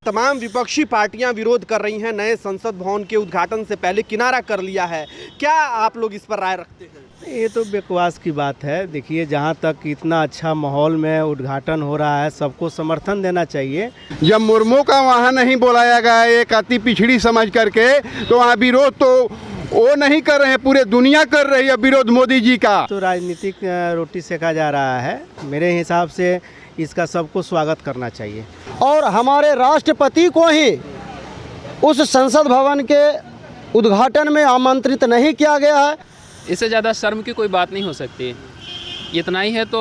तमाम विपक्षी पार्टियां विरोध कर रही हैं। नए संसद भवन के उद्घाटन से पहले किनारा कर लिया है। क्या आप लोग इस पर राय रखते हैं? ये तो बकवास की बात है। देखिए, जहाँ तक इतना अच्छा माहौल में उद्घाटन हो रहा है, सबको समर्थन देना चाहिए। जब मुर्मू का वहाँ नहीं बुलाया गया एक अति पिछड़ी समझ करके, तो वहाँ विरोध तो वो नहीं कर रहे हैं, पूरे दुनिया कर रही है विरोध मोदी जी का। तो राजनीतिक रोटी सेका जा रहा है। मेरे हिसाब से इसका सबको स्वागत करना चाहिए। और हमारे राष्ट्रपति को ही उस संसद भवन के उद्घाटन में आमंत्रित नहीं किया गया है। इससे ज़्यादा शर्म की कोई बात नहीं हो सकती। इतना ही है तो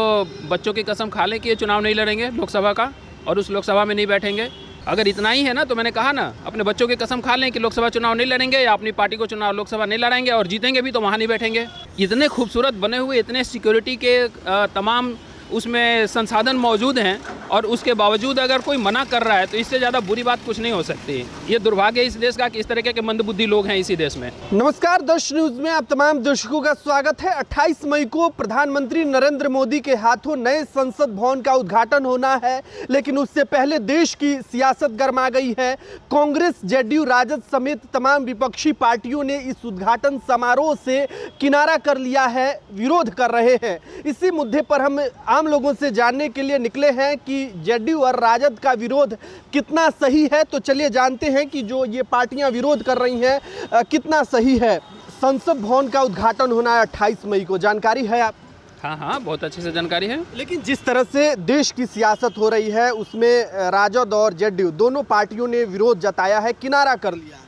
बच्चों की कसम खा लें कि ये चुनाव नहीं लड़ेंगे लोकसभा का और उस लोकसभा में नहीं बैठेंगे। अगर इतना ही है ना, तो मैंने कहा ना, अपने बच्चों की कसम खा लें कि लोकसभा चुनाव नहीं लड़ेंगे या अपनी पार्टी को चुनाव लोकसभा नहीं लड़ाएंगे, और जीतेंगे भी तो वहाँ नहीं बैठेंगे। इतने खूबसूरत बने हुए, इतने सिक्योरिटी के तमाम उसमें संसाधन मौजूद हैं, और उसके बावजूद अगर कोई मना कर रहा है तो इससे ज़्यादा बुरी बात कुछ नहीं हो सकती। ये दुर्भाग्य है इस देश का कि इस तरह के मंदबुद्धि लोग हैं इसी देश में। नमस्कार, दर्श न्यूज में आप तमाम दर्शकों का स्वागत है। 28 मई को प्रधानमंत्री नरेंद्र मोदी के हाथों नए संसद भवन का उद्घाटन होना है, लेकिन उससे पहले देश की सियासत गर्मा गई है। कांग्रेस, जेडीयू, राजद समेत तमाम विपक्षी पार्टियों ने इस उद्घाटन समारोह से किनारा कर लिया है, विरोध कर रहे हैं। इसी मुद्दे पर हम आम लोगों से जानने के लिए निकले हैं कि जेडीयू और राजद का विरोध कितना सही है। तो चलिए जानते हैं कि जो ये पार्टियां विरोध कर रही हैं कितना सही है। संसद भवन का उद्घाटन होना है 28 मई को, जानकारी है आप? हाँ, बहुत अच्छे से जानकारी है। लेकिन जिस तरह से देश की सियासत हो रही है, उसमें राजद और जेडीयू दोनों पार्टियों ने विरोध जताया है, किनारा कर लिया।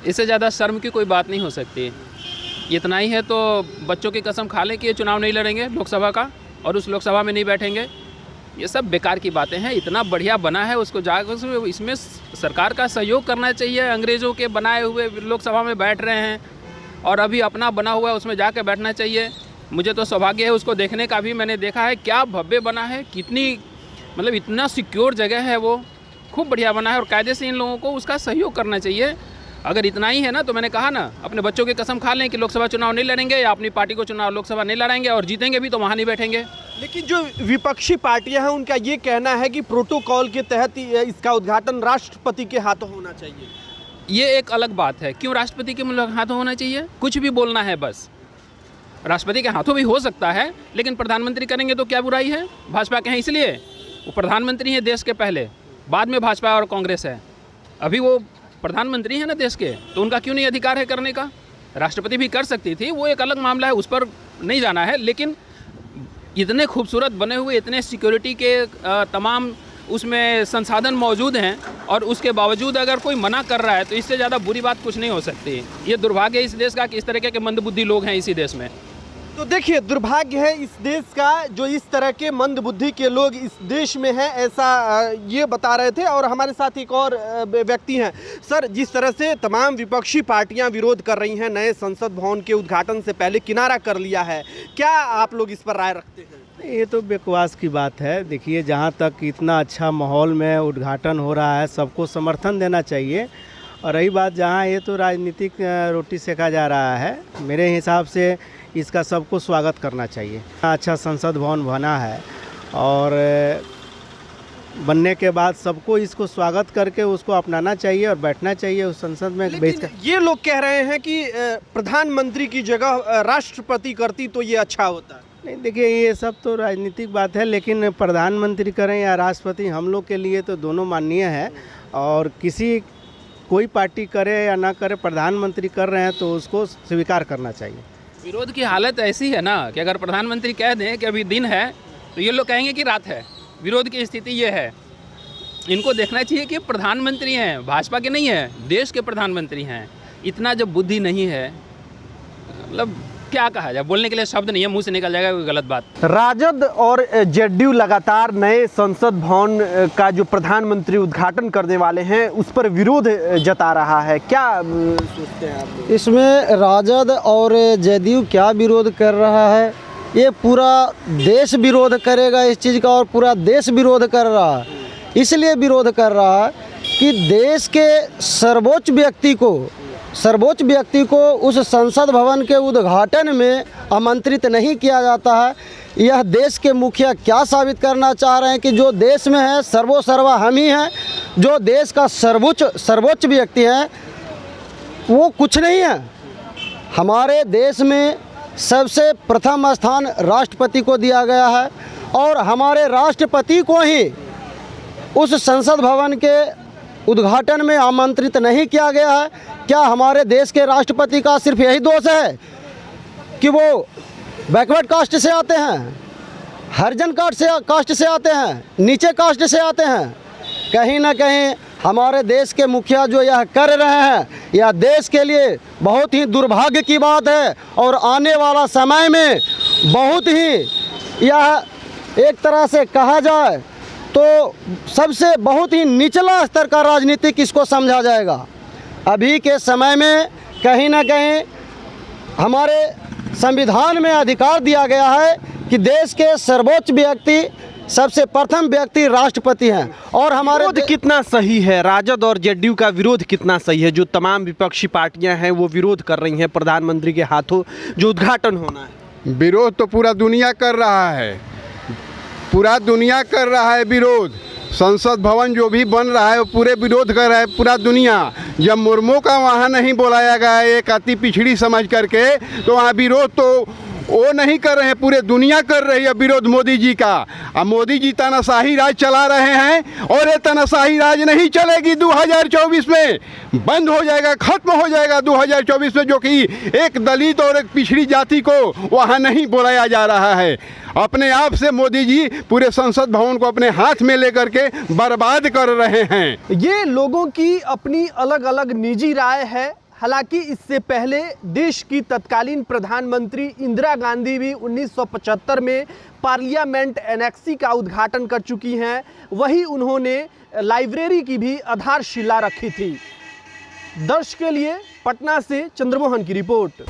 इससे ज़्यादा शर्म की कोई बात नहीं हो सकती। इतना ही है तो बच्चों की कसम खा लें कि ये चुनाव नहीं लड़ेंगे लोकसभा का और उस लोकसभा में नहीं बैठेंगे। ये सब बेकार की बातें हैं। इतना बढ़िया बना है, उसको जाकर इसमें सरकार का सहयोग करना चाहिए। अंग्रेज़ों के बनाए हुए लोकसभा में बैठ रहे हैं और अभी अपना बना हुआ है उसमें जाकर बैठना चाहिए। मुझे तो सौभाग्य है उसको देखने का भी। मैंने देखा है क्या भव्य बना है, कितनी मतलब इतना सिक्योर जगह है, वो खूब बढ़िया बना है और कायदे से इन लोगों को उसका सहयोग करना चाहिए। अगर इतना ही है ना, तो मैंने कहा ना, अपने बच्चों की कसम खा लें कि लोकसभा चुनाव नहीं लड़ेंगे या अपनी पार्टी को चुनाव लोकसभा नहीं लड़ाएंगे, और जीतेंगे भी तो वहाँ नहीं बैठेंगे। लेकिन जो विपक्षी पार्टियां हैं उनका ये कहना है कि प्रोटोकॉल के तहत इसका उद्घाटन राष्ट्रपति के हाथों होना चाहिए। ये एक अलग बात है। क्यों राष्ट्रपति के हाथों होना चाहिए? कुछ भी बोलना है बस। राष्ट्रपति के हाथों भी हो सकता है, लेकिन प्रधानमंत्री करेंगे तो क्या बुराई है? भाजपा के हैं इसलिए वो प्रधानमंत्री हैं देश के पहले, बाद में भाजपा और कांग्रेस है। अभी वो प्रधानमंत्री हैं ना देश के, तो उनका क्यों नहीं अधिकार है करने का? राष्ट्रपति भी कर सकती थी, वो एक अलग मामला है, उस पर नहीं जाना है। लेकिन इतने खूबसूरत बने हुए, इतने सिक्योरिटी के तमाम उसमें संसाधन मौजूद हैं, और उसके बावजूद अगर कोई मना कर रहा है तो इससे ज़्यादा बुरी बात कुछ नहीं हो सकती। ये दुर्भाग्य है इस देश का कि इस तरह के मंदबुद्धि लोग हैं इसी देश में। तो देखिए, दुर्भाग्य है इस देश का जो इस तरह के मंदबुद्धि के लोग इस देश में हैं, ऐसा ये बता रहे थे। और हमारे साथ एक और व्यक्ति हैं। सर, जिस तरह से तमाम विपक्षी पार्टियां विरोध कर रही हैं, नए संसद भवन के उद्घाटन से पहले किनारा कर लिया है, क्या आप लोग इस पर राय रखते हैं? ये तो बकवास की बात है। देखिए, जहाँ तक इतना अच्छा माहौल में उद्घाटन हो रहा है, सबको समर्थन देना चाहिए। और रही बात जहाँ, ये तो राजनीतिक रोटी सेका जा रहा है। मेरे हिसाब से इसका सबको स्वागत करना चाहिए। अच्छा संसद भवन बना है और बनने के बाद सबको इसको स्वागत करके उसको अपनाना चाहिए और बैठना चाहिए उस संसद में बैठकर। ये लोग कह रहे हैं कि प्रधानमंत्री की जगह राष्ट्रपति करती तो ये अच्छा होता। नहीं, देखिए, ये सब तो राजनीतिक बात है, लेकिन प्रधानमंत्री करें या राष्ट्रपति, हम लोग के लिए तो दोनों माननीय है। और कोई पार्टी करे या ना करे, प्रधानमंत्री कर रहे हैं तो उसको स्वीकार करना चाहिए। विरोध की हालत ऐसी है ना कि अगर प्रधानमंत्री कह दें कि अभी दिन है, तो ये लोग कहेंगे कि रात है। विरोध की स्थिति ये है। इनको देखना चाहिए कि प्रधानमंत्री हैं, भाजपा के नहीं हैं, देश के प्रधानमंत्री हैं। इतना जब बुद्धि नहीं है, मतलब क्या कहा जाए, बोलने के लिए शब्द नहीं है, मुंह से निकल जाएगा कोई गलत बात। राजद और जेडीयू लगातार नए संसद भवन का जो प्रधानमंत्री उद्घाटन करने वाले हैं उस पर विरोध जता रहा है। क्या सोचते हैं आप? इसमें राजद और जेडीयू क्या विरोध कर रहा है? ये पूरा देश विरोध करेगा इस चीज़ का, और पूरा देश विरोध कर रहा है। इसलिए विरोध कर रहा है कि देश के सर्वोच्च व्यक्ति को उस संसद भवन के उद्घाटन में आमंत्रित नहीं किया जाता है। यह देश के मुखिया क्या साबित करना चाह रहे हैं कि जो देश में है सर्वोसर्वा हम ही हैं, जो देश का सर्वोच्च व्यक्ति है, वो कुछ नहीं है। हमारे देश में सबसे प्रथम स्थान राष्ट्रपति को दिया गया है और हमारे राष्ट्रपति को ही उस संसद भवन के उद्घाटन में आमंत्रित नहीं किया गया है। क्या हमारे देश के राष्ट्रपति का सिर्फ यही दोष है कि वो बैकवर्ड कास्ट से आते हैं, हरिजन कास्ट से आते हैं, नीचे कास्ट से आते हैं? कहीं ना कहीं हमारे देश के मुखिया जो यह कर रहे हैं, यह देश के लिए बहुत ही दुर्भाग्य की बात है और आने वाला समय में बहुत ही यह एक तरह से कहा जाए तो सबसे बहुत ही निचला स्तर का राजनीतिक इसको समझा जाएगा। अभी के समय में कहीं ना कहीं हमारे संविधान में अधिकार दिया गया है कि देश के सर्वोच्च व्यक्ति, सबसे प्रथम व्यक्ति राष्ट्रपति हैं और हमारे विरोध कितना सही है? राजद और जेडीयू का विरोध कितना सही है? जो तमाम विपक्षी पार्टियां हैं वो विरोध कर रही हैं प्रधानमंत्री के हाथों जो उद्घाटन होना है। विरोध तो पूरा दुनिया कर रहा है, पूरा दुनिया कर रहा है विरोध। संसद भवन जो भी बन रहा है वो पूरे विरोध कर रहा है पूरा दुनिया। जब मुर्मू का वहाँ नहीं बुलाया गया एक अति पिछड़ी समझ करके, तो वहाँ विरोध तो वो नहीं कर रहे हैं, पूरे दुनिया कर रही है विरोध मोदी जी का। अब मोदी जी तानाशाही राज चला रहे हैं और ये तानाशाही राज नहीं चलेगी। 2024 में बंद हो जाएगा, खत्म हो जाएगा 2024 में, जो कि एक दलित और एक पिछड़ी जाति को वहाँ नहीं बुलाया जा रहा है। अपने आप से मोदी जी पूरे संसद भवन को अपने हाथ में लेकर के बर्बाद कर रहे हैं। ये लोगों की अपनी अलग अलग निजी राय है। हालांकि इससे पहले देश की तत्कालीन प्रधानमंत्री इंदिरा गांधी भी 1975 में पार्लियामेंट एनेक्सी का उद्घाटन कर चुकी हैं। वही उन्होंने लाइब्रेरी की भी आधारशिला रखी थी। दर्श के लिए पटना से चंद्रमोहन की रिपोर्ट।